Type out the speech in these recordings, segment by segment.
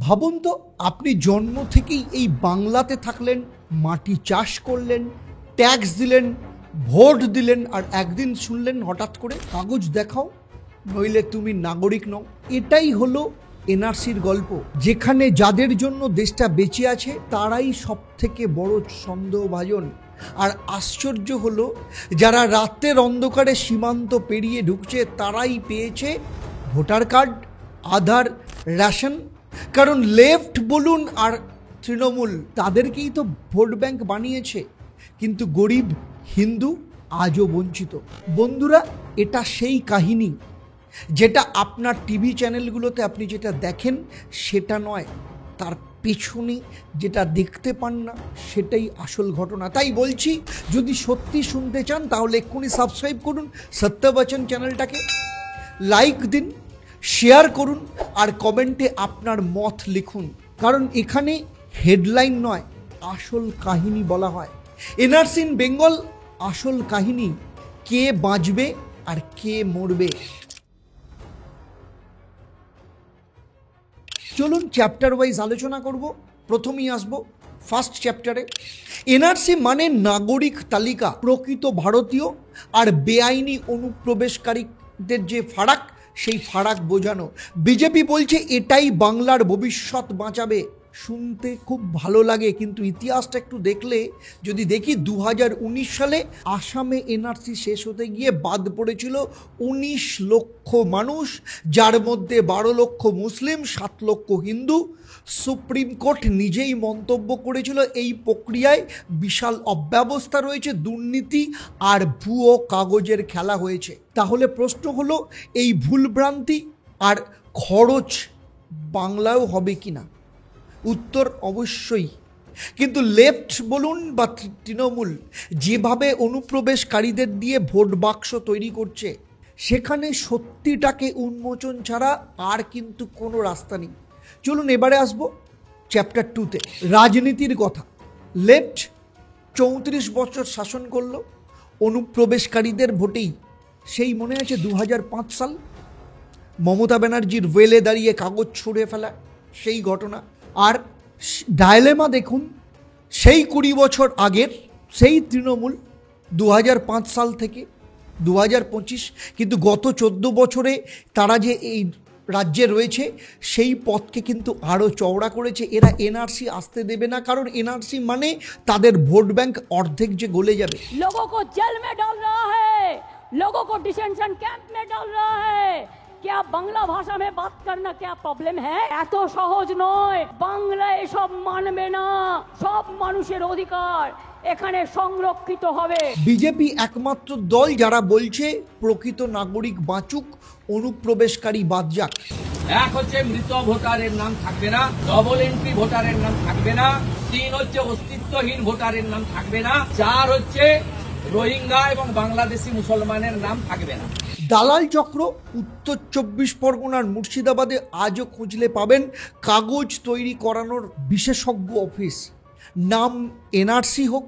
ভাবুন তো, আপনি জন্ম থেকেই এই বাংলাতে থাকলেন, মাটি চাষ করলেন, ট্যাক্স দিলেন, ভোট দিলেন, আর একদিন শুনলেন হঠাৎ করে কাগজ দেখাও নইলে তুমি নাগরিক নও। এটাই হলো এনআরসির গল্প, যেখানে যাদের জন্য দেশটা বেঁচে আছে তারাই সব থেকে বড় সন্দেহভাজন। আর আশ্চর্য হলো, যারা রাতের অন্ধকারে সীমান্ত পেরিয়ে ঢুকছে তারাই পেয়েছে ভোটার কার্ড, আধার, রেশন। কারণ লেফট বলুন আর তৃণমূল তাদেরকেই তো ভোট ব্যাংক বানিয়েছে, কিন্তু গরিব হিন্দু আজও বঞ্চিত। বন্ধুরা, এটা সেই কাহিনী যেটা আপনার টিভি চ্যানেলগুলোতে আপনি যেটা দেখেন সেটা নয়, তার পেছনে যেটা দেখতে পান না সেটাই আসল ঘটনা। তাই বলছি, যদি সত্যি শুনতে চান তাহলে এক্ষুনি সাবস্ক্রাইব করুন সত্যবচন চ্যানেলটাকে, লাইক দিন, শেয়ার করুন আর কমেন্টে আপনার মত লিখুন। কারণ এখানে হেডলাইন নয়, আসল কাহিনী বলা হয়। এনআরসি ইন বেঙ্গল আসল কাহিনী, কে বাঁচবে আর কে মরবে। চলুন চ্যাপ্টার ওয়াইজ আলোচনা করব। প্রথমেই আসব ফার্স্ট চ্যাপ্টারে। এনআরসি মানে নাগরিক তালিকা। প্রকৃত ভারতীয় আর বেআইনি অনুপ্রবেশকারীদের যে ফারাক, সেই ফারাক বোঝানো। বিজেপি বলছে এটাই বাংলার ভবিষ্যৎ বাঁচাবে। শুনতে খুব ভালো লাগে, কিন্তু ইতিহাসটা একটু দেখলে যদি দেখি 2019 সালে আসামে এনআরসি শেষ হতে গিয়ে বাদ পড়েছিল 19 লক্ষ মানুষ, যার মধ্যে 12 লক্ষ মুসলিম, 7 লক্ষ হিন্দু। সুপ্রিম কোর্ট নিজেই মন্তব্য করেছিল এই প্রক্রিয়ায় বিশাল অব্যবস্থা রয়েছে, দুর্নীতি আর ভুয়ো কাগজের খেলা হয়েছে। তাহলে প্রশ্ন হলো, এই ভুলভ্রান্তি আর খরচ বাংলাও হবে কিনা? উত্তর অবশ্যই। কিন্তু লেফট বলুন বা তৃণমূল যেভাবে অনুপ্রবেশকারীদের দিয়ে ভোট বাক্স তৈরি করছে, সেখানে সত্যিটাকে উন্মোচন ছাড়া আর কিন্তু কোনো রাস্তা নেই। চলুন এবারে আসবো চ্যাপ্টার 2তে, রাজনীতির কথা। লেফট 34 বছর শাসন করলো অনুপ্রবেশকারীদের ভোটেই। সেই মনে আছে 2005 সাল মমতা ব্যানার্জির ওয়েলে দাঁড়িয়ে কাগজ ছুঁড়ে ফেলা, সেই ঘটনা। আর ডায়লেমা দেখুন, সেই 20 বছর আগের সেই তৃণমূল 2005 সাল থেকে 2025, কিন্তু গত 14 বছরে তারা যে এই রাজ্যে রয়েছে সেই পথকে কিন্তু আরও চওড়া করেছে। এরা এনআরসি আসতে দেবে না, কারণ এনআরসি মানে তাদের ভোট ব্যাংক অর্ধেক যে গলে যাবে। लोगों को जेल में डाल रहा है, लोगों को डिटेंशन कैंप में डाल रहा है। क्या বাংলা ভাষা में बात करना क्या प्रॉब्लम है? এত সহজ নয়, বাংলা এসব মানবে না। সব মানুষের অধিকার এখানে সংরক্ষিত হবে। বিজেপি একমাত্র দল যারা বলছে প্রকৃত নাগরিক বাঁচুক, অনুপ্রবেশকারী বাদ যাক। এক হচ্ছে মৃত ভোটারের নাম থাকবে না, ডবল এন্ট্রি ভোটারের নাম থাকবে না, 3 হচ্ছে অস্তিত্বহীন ভোটারের নাম থাকবে না, 4 হচ্ছে রোহিঙ্গা এবং বাংলাদেশি মুসলমানের নাম থাকবে না। দালাল চক্র উত্তর 24 পরগনার মুর্শিদাবাদে আজও খুঁজলে পাবেন কাগজ তৈরি করানোর বিশেষজ্ঞ অফিস। নাম এনআরসি হোক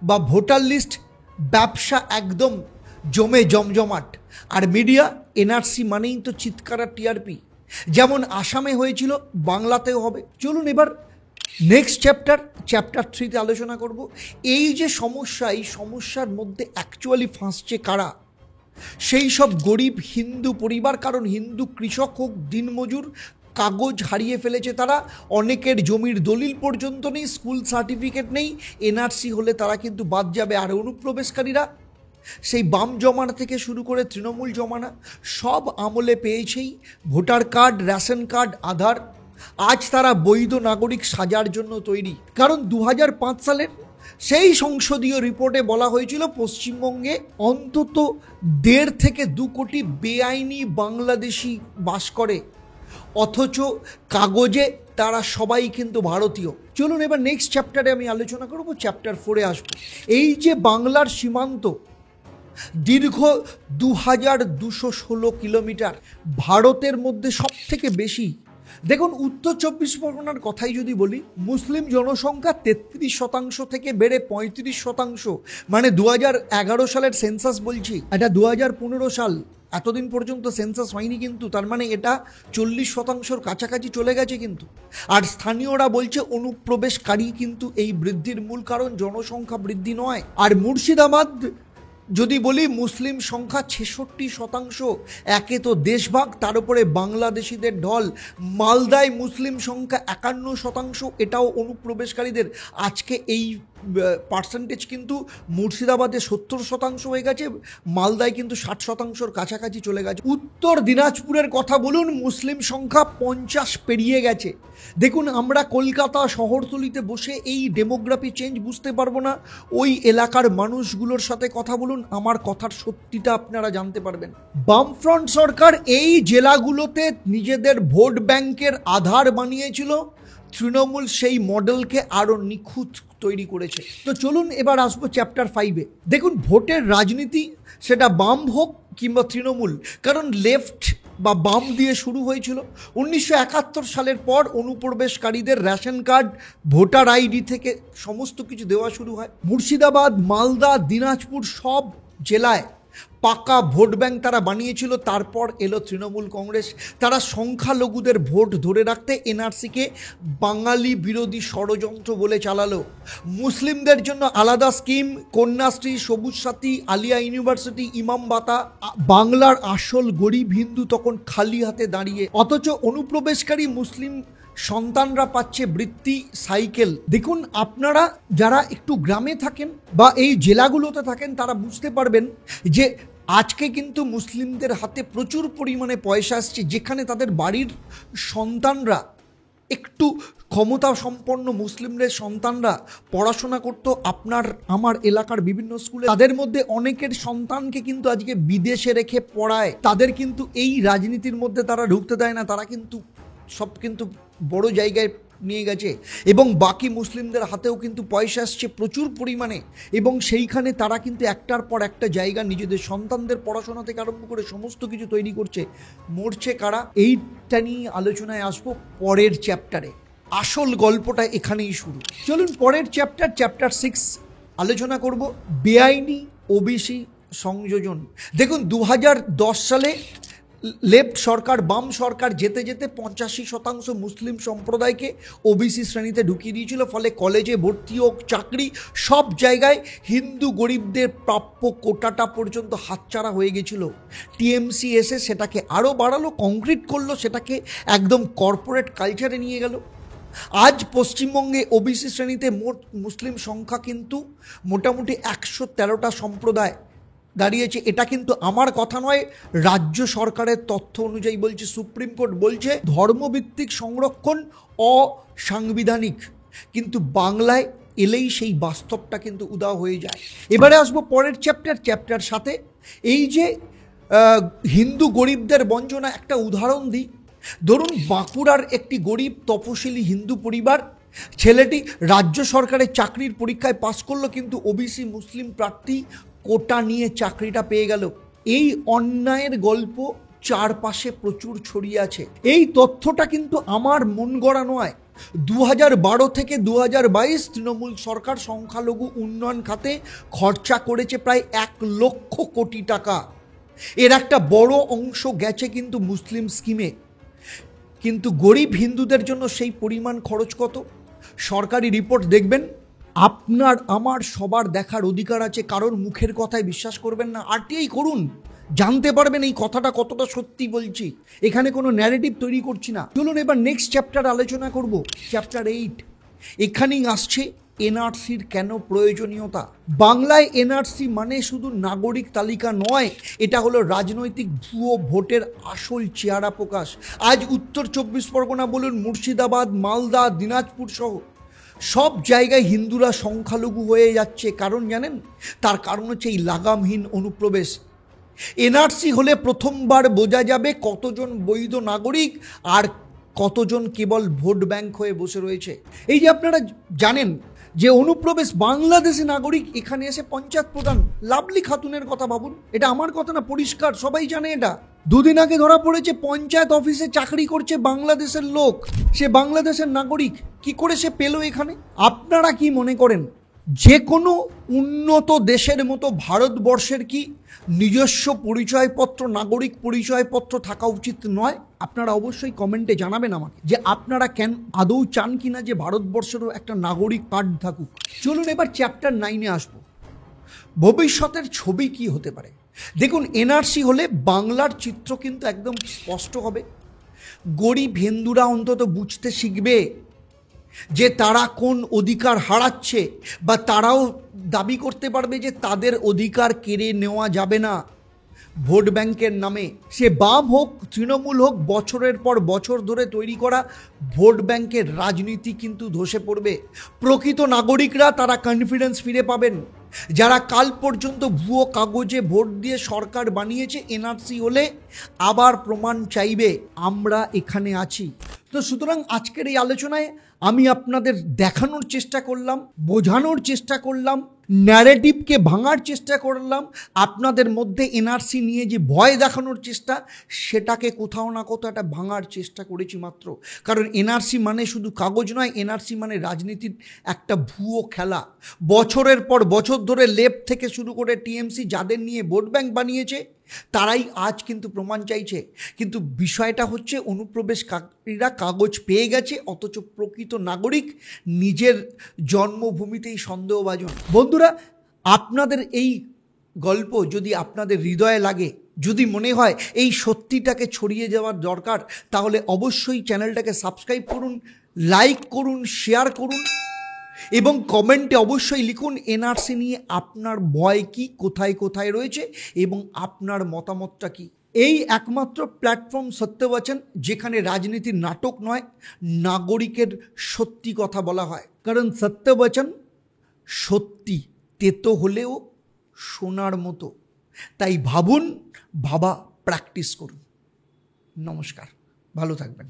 বা ভোটার লিস্ট, ব্যবসা একদম জমে জমজমাট। আর মিডিয়া এনআরসি মানেই তো চিৎকার আর টিআরপি। যেমন আসামে হয়েছিল, বাংলাতেও হবে। চলুন এবার নেক্সট চ্যাপ্টার 3তে আলোচনা করব। এই যে সমস্যা, এই সমস্যার মধ্যে অ্যাকচুয়ালি ফাঁসছে কারা? সেই সব গরিব হিন্দু পরিবার। কারণ হিন্দু কৃষক হোক, দিনমজুর, কাগজ হারিয়ে ফেলেছে তারা। অনেকের জমির দলিল পর্যন্ত নেই, স্কুল সার্টিফিকেট নেই। এনআরসি হলে তারা কিন্তু বাদ যাবে। আর অনুপ্রবেশকারীরা সেই বাম জমানা থেকে শুরু করে তৃণমূল জমানা সব আমলে পেয়েছেই ভোটার কার্ড, রেশন কার্ড, আধার। আজ তারা বৈধ নাগরিক সাজার জন্য তৈরি। কারণ 2005 সালের সেই সংসদীয় রিপোর্টে বলা হয়েছিল পশ্চিমবঙ্গে অন্তত 1.5 থেকে 2 কোটি বেআইনি বাংলাদেশি বাস করে, অথচ কাগজে তারা সবাই কিন্তু ভারতীয়। চলুন এবার নেক্সট চ্যাপ্টারে আমি আলোচনা করব, চ্যাপ্টার 4-এ আসবো। এই যে বাংলার সীমান্ত দীর্ঘ 2216 কিলোমিটার, ভারতের মধ্যে সব থেকে বেশি। দেখুন, উত্তর 24 পরগনার কথাই যদি বলি, মুসলিম জনসংখ্যা 33% থেকে বেড়ে 35%। মানে 2011 সালের সেন্সাস বলছি, এটা 2015 সাল। এতদিন পর্যন্ত সেন্সাস হয়নি, কিন্তু তার মানে এটা 40% কাছাকাছি চলে গেছে কিন্তু। আর স্থানীয়রা বলছে অনুপ্রবেশকারী কিন্তু এই বৃদ্ধির মূল কারণ, জনসংখ্যা বৃদ্ধি নয়। আর মুর্শিদাবাদ যদি বলি, মুসলিম সংখ্যা 66%। একে তো দেশভাগ, তার উপরে বাংলাদেশিদের ঢল। মালদায় মুসলিম সংখ্যা 51%, এটাও অনুপ্রবেশকারীদের। আজকে এই পার্সেন্টেজ কিন্তু মুর্শিদাবাদে 70% হয়ে গেছে, মালদায় কিন্তু 60%-র কাছাকাছি চলে গেছে। উত্তর দিনাজপুরের কথা বলুন, মুসলিম সংখ্যা 50 পেরিয়ে গেছে। দেখুন, আমরা কলকাতা শহরতলিতে বসে এই ডেমোগ্রাফি চেঞ্জ বুঝতে পারবো না। ওই এলাকার মানুষগুলোর সাথে কথা বলুন, আমার কথার সত্যিটা আপনারা জানতে পারবেন। বামফ্রন্ট সরকার এই জেলাগুলোতে নিজেদের ভোট ব্যাংকের আধার বানিয়েছিল, তৃণমূল সেই মডেলকে আরও নিখুঁত তৈরি করেছে। তো চলুন এবার আসবো চ্যাপ্টার 5-এ। দেখুন, ভোটের রাজনীতি সেটা বাম হোক কিংবা তৃণমূল, কারণ লেফট বা বাম দিয়ে শুরু হয়েছিল। 1971 সালের পর অনুপ্রবেশকারীদের রেশন কার্ড, ভোটার আইডি থেকে সমস্ত কিছু দেওয়া শুরু হয়। মুর্শিদাবাদ, মালদা, দিনাজপুর সব জেলায় পাকা ভোট ব্যাংক তারা বানিয়েছিল। তারপর এলো তৃণমূল কংগ্রেস, তারা সংখ্যালঘুদের ভোট ধরে রাখতে এনআরসিকে বাঙালি বিরোধী ষড়যন্ত্র বলে চালালো। মুসলিমদের জন্য আলাদা স্কিম, কন্যাশ্রী, সবুজ সাথী, আলিয়া ইউনিভার্সিটি, ইমাম বাতা। বাংলার আসল গরিব হিন্দু তখন খালি হাতে দাঁড়িয়ে, অথচ অনুপ্রবেশকারী মুসলিম সন্তানরা পাচ্ছে বৃত্তি, সাইকেল। দেখুন, আপনারা যারা একটু গ্রামে থাকেন বা এই জেলাগুলোতে থাকেন তারা বুঝতে পারবেন যে আজকে কিন্তু মুসলিমদের হাতে প্রচুর পরিমাণে পয়সা আসছে, যেখানে তাদের বাড়ির সন্তানরা, একটু ক্ষমতা সম্পন্ন মুসলিমদের সন্তানরা পড়াশোনা করত আপনার আমার এলাকার বিভিন্ন স্কুলে, তাদের মধ্যে অনেকের সন্তানকে কিন্তু আজকে বিদেশে রেখে পড়ায়। তাদের কিন্তু এই রাজনীতির মধ্যে তারা ঢুকতে দেয় না, তারা কিন্তু সব কিন্তু বড় জায়গায় নিয়ে গেছে, এবং বাকি মুসলিমদের হাতেও কিন্তু পয়সা আসছে প্রচুর পরিমাণে, এবং সেইখানে তারা কিন্তু একটার পর একটা জায়গা নিজেদের সন্তানদের পড়াশোনা থেকে আরম্ভ করে সমস্ত কিছু তৈরি করছে। মরছে কারা, এইটা নিয়ে আলোচনায় আসবো পরের চ্যাপ্টারে। আসল গল্পটা এখানেই শুরু। চলুন পরের চ্যাপ্টার 6 আলোচনা করব, বেআইনি ওবিসি সংযোজন। দেখুন, 2010 সালে লেফট সরকার, বাম সরকার যেতে যেতে 85% মুসলিম সম্প্রদায়কে ওবিসি শ্রেণীতে ঢুকিয়ে দিয়েছিল। ফলে কলেজে ভর্তি হোক, চাকরি, সব জায়গায় হিন্দু গরিবদের প্রাপ্য কোটাটা পর্যন্ত হাতছাড়া হয়ে গেছিল। টিএমসি এসে সেটাকে আরও বাড়ালো, কংক্রিট করলো, সেটাকে একদম কর্পোরেট কালচারে নিয়ে গেল। আজ পশ্চিমবঙ্গে ওবিসি শ্রেণীতে মোট মুসলিম সংখ্যা কিন্তু মোটামুটি 113টা সম্প্রদায় দাঁড়িয়েছে। এটা কিন্তু আমার কথা নয়, রাজ্য সরকারের তথ্য অনুযায়ী বলছে, সুপ্রিম কোর্ট বলছে ধর্মভিত্তিক সংরক্ষণ অসাংবিধানিক, কিন্তু বাংলায় এলেই সেই বাস্তবটা কিন্তু উধাও হয়ে যায়। এবারে আসবো পরের চ্যাপ্টার 7। এই যে হিন্দু গরিবদের বঞ্চনা, একটা উদাহরণ দিই। ধরুন, বাঁকুড়ার একটি গরিব তপশিলি হিন্দু পরিবার, ছেলেটি রাজ্য সরকারের চাকরির পরীক্ষায় পাশ করলো, কিন্তু ওবিসি মুসলিম প্রার্থী কোটা নিয়ে চাকরিটা পেয়ে গেল। এই অন্যায়ের গল্প চারপাশে প্রচুর ছড়িয়ে আছে। এই তথ্যটা কিন্তু আমার মন গড়া নয়। 2012 থেকে 2022 তৃণমূল সরকার সংখ্যালঘু উন্নয়ন খাতে খরচা করেছে প্রায় 1 লক্ষ কোটি টাকা। এর একটা বড় অংশ গেছে কিন্তু মুসলিম স্কিমে, কিন্তু গরিব হিন্দুদের জন্য সেই পরিমাণ খরচ কত? সরকারি রিপোর্ট দেখবেন। আপনার আমার সবার দেখার অধিকার আছে, কারোর মুখের কথায় বিশ্বাস করবেন না, আরটিআই করুন, জানতে পারবেন এই কথাটা কতটা সত্যি বলছি। এখানে কোনো ন্যারেটিভ তৈরি করছি না। চলুন এবার নেক্সট চ্যাপ্টার আলোচনা করব, চ্যাপ্টার 8। এখানেই আসছে এনআরসির কেন প্রয়োজনীয়তা। বাংলায় এনআরসি মানে শুধু নাগরিক তালিকা নয়, এটা হলো রাজনৈতিক ভুয়ো ভোটের আসল চেহারা প্রকাশ। আজ উত্তর 24 পরগনা বলুন, মুর্শিদাবাদ, মালদা, দিনাজপুর সহ সব জায়গায় হিন্দুরা সংখ্যালঘু হয়ে যাচ্ছে। কারণ জানেন? তার কারণ হচ্ছে এই লাগামহীন অনুপ্রবেশ। এনআরসি হলে প্রথমবার বোঝা যাবে কতজন বৈধ নাগরিক আর কতজন কেবল ভোট ব্যাংক হয়ে বসে রয়েছে। এই যে আপনারা জানেন যে অনুপ্রবেশ, বাংলাদেশি নাগরিক এখানে এসে পঞ্চায়েত প্রধান লাভলি খাতুনের কথা ভাবুন, এটা আমার কথা না, পরিষ্কার, সবাই জানে এটা। দুদিন আগে ধরা পড়েছে পঞ্চায়েত অফিসে চাকরি করছে বাংলাদেশের লোক, সে বাংলাদেশের নাগরিক। কি করে সে পেল এখানে? আপনারা কি মনে করেন যে কোনো উন্নত দেশের মতো ভারতবর্ষের কি নিজস্ব পরিচয়পত্র, নাগরিক পরিচয়পত্র থাকা উচিত নয়? আপনারা অবশ্যই কমেন্টে জানাবেন আমাকে যে আপনারা কেন আদৌ চান কিনা যে ভারতবর্ষেরও একটা নাগরিক কার্ড থাকুক। চলুন এবার চ্যাপ্টার 9-এ আসবো। ভবিষ্যতের ছবি কি হতে পারে? দেখুন, এনআরসি হলে বাংলার চিত্র কিন্তু একদম স্পষ্ট হবে। গরিব হিন্দুরা অন্তত বুঝতে শিখবে যে তারা কোন অধিকার হারাচ্ছে, বা তারাও দাবি করতে পারবে যে তাদের অধিকার কেড়ে নেওয়া যাবে না ভোট ব্যাংকের নামে। সে বাম হোক, তৃণমূল হোক, বছরের পর বছর ধরে তৈরি করা ভোট ব্যাংকের রাজনীতি কিন্তু ধসে পড়বে। প্রকৃত নাগরিকরা তারা কনফিডেন্স ফিরে পাবেন। যারা কাল পর্যন্ত ভুয়ো কাগজে ভোট দিয়ে সরকার বানিয়েছে, এনআরসি হলে আবার প্রমাণ চাইবে আমরা এখানে আছি। তো সুতরাং আজকের এই আলোচনায় আমি আপনাদের দেখানোর চেষ্টা করলাম, বোঝানোর চেষ্টা করলাম, ন্যারেটিভকে ভাঙার চেষ্টা করলাম। আপনাদের মধ্যে এনআরসি নিয়ে যে ভয় দেখানোর চেষ্টা, সেটাকে কোথাও না কোথাও একটা ভাঙার চেষ্টা করেছি মাত্র। কারণ এনআরসি মানে শুধু কাগজ নয়, এনআরসি মানে রাজনীতির একটা ভুয়ো খেলা। বছরের পর বছর ধরে লেফট থেকে শুরু করে টিএমসি যাদের নিয়ে ভোট ব্যাংক বানিয়েছে, তারাই আজ কিন্তু প্রমাণ চাইছে। কিন্তু বিষয়টা হচ্ছে, অনুপ্রবেশকারীরা কাগজ পেয়ে গেছে, অথচ প্রকৃত নাগরিক নিজের জন্মভূমিতেই সন্দেহভাজন। বন্ধুরা, আপনাদের এই গল্প যদি আপনাদের হৃদয়ে লাগে, যদি মনে হয় এই সত্যিটাকে ছড়িয়ে যাওয়ার দরকার, তাহলে অবশ্যই চ্যানেলটাকে সাবস্ক্রাইব করুন, লাইক করুন, শেয়ার করুন এবং কমেন্টে অবশ্যই লিখুন এনআরসি নিয়ে আপনার ভয় কি, কোথায় কোথায় রয়েছে এবং আপনার মতামতটা কি। এই একমাত্র প্ল্যাটফর্ম সত্যবচন, যেখানে রাজনীতির নাটক নয়, নাগরিকের সত্যি কথা বলা হয়। কারণ সত্যবচন সত্যি, তেতো হলেও শোনার মতো। তাই ভাবুন, ভাবা প্র্যাকটিস করুন। নমস্কার, ভালো থাকবেন।